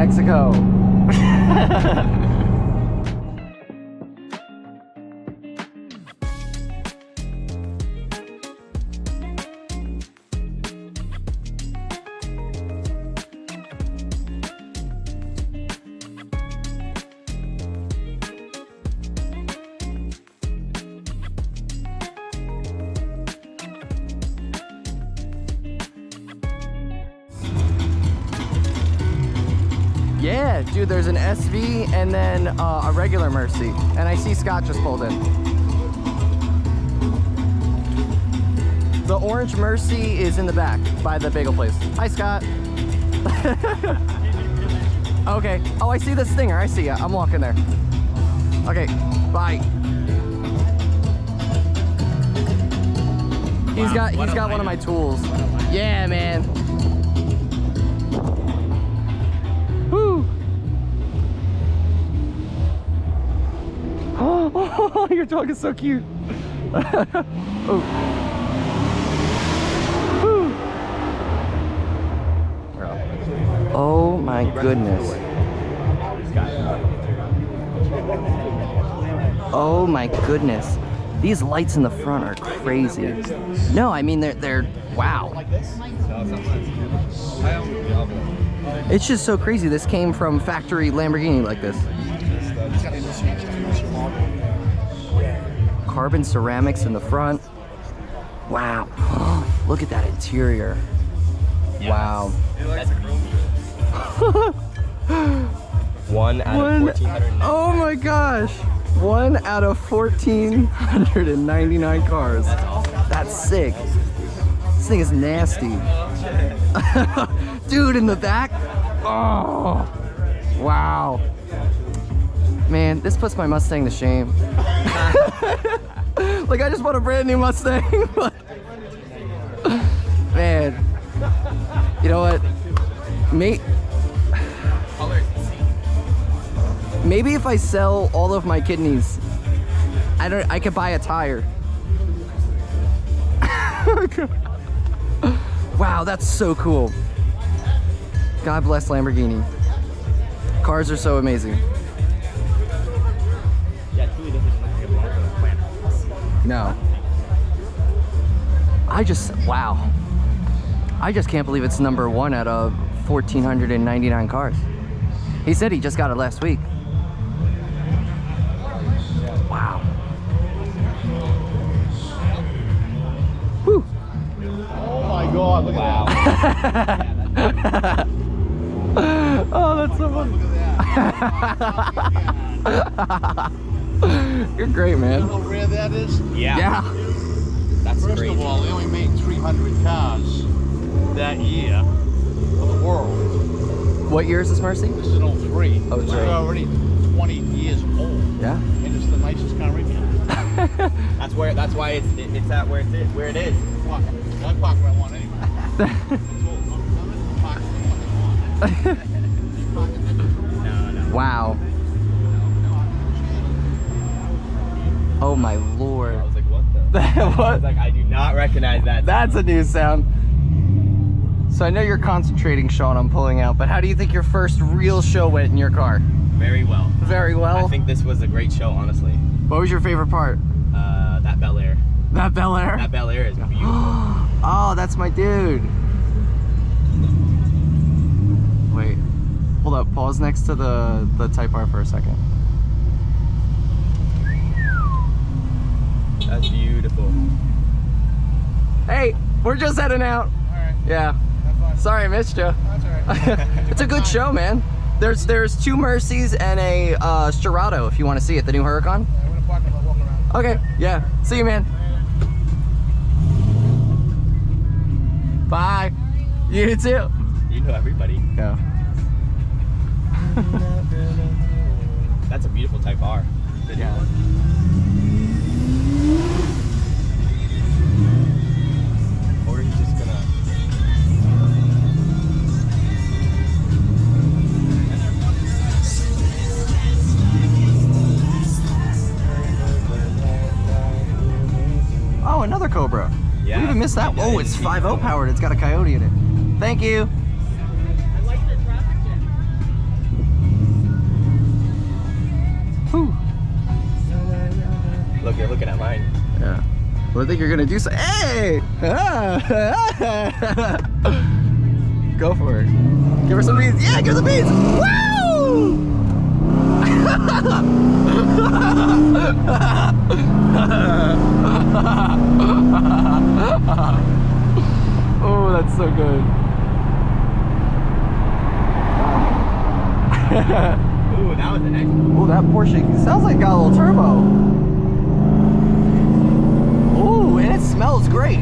Mexico. Yeah, dude, there's an SV and then a regular Mercy. And I see Scott just pulled in. The orange Mercy is in the back by the bagel place. Hi, Scott. Okay. Oh, I see the Stinger. I see ya. I'm walking there. Okay, bye. He's got one of my tools. Yeah, man. Woo! Oh, your dog is so cute. Oh. Woo. Oh my goodness. Oh my goodness. These lights in the front are crazy. No, I mean they're wow. It's just so crazy. This came from factory Lamborghini like this. Carbon ceramics in the front. Wow. Look at that interior. Wow. One out of 1,499. Oh my gosh. 1 out of 1,499 cars. That's sick. This thing is nasty. Dude, in the back. Oh, wow. Man, this puts my Mustang to shame. Like, I just bought a brand new Mustang. But man, you know what? Maybe if I sell all of my kidneys, I could buy a tire. Wow, that's so cool. God bless Lamborghini. Cars are so amazing. No. Wow. I just can't believe it's number 1 out of 1,499 cars. He said he just got it last week. Wow. Whew. Oh my God, look at that. Oh, that's so funny. You're great, man. You know how rare that is? Yeah. That's First crazy. of all, they only made 300 cars that year for the world. What year is this Mercy? This is an 03. Oh, It's 03. already 20 years old. Yeah. And it's the nicest car in here. That's why it's at where it is. I park where I want anyway. No. Wow. Oh my lord. I was like, what the? I What? was like, I do not recognize that. That's a new sound. So I know you're concentrating, Sean, on pulling out, but how do you think your first real show went in your car? Very well. Very well. I think this was a great show, honestly. What was your favorite part? That Bel Air. That Bel Air? That Bel Air is beautiful. Oh, that's my dude. Wait. Hold up. Pause next to the Type R for a second. That's beautiful. Hey, we're just heading out. Alright, Yeah. have fun. Sorry I missed you. That's alright. It's a good show, man. There's 2 Mercies and a Storado if you want to see it, the new Huracan. Yeah, we're gonna park and walk around. Okay, yeah. See you, man. Bye. You too. You know everybody. Yeah. That's a beautiful Type R. Yeah. Or he's just gonna. Oh, another Cobra. Yeah. We even missed that. Yeah, Oh, it's 5.0 powered. It's got a Coyote in it. Thank you. I like your traffic jam. I think you're gonna do so. Hey! Go for it. Give her some beans. Yeah, give her the beans. Woo! Oh, that's so good. Ooh, that was a nice one. Oh, that Porsche sounds like it got a little turbo. Ooh, and it smells great.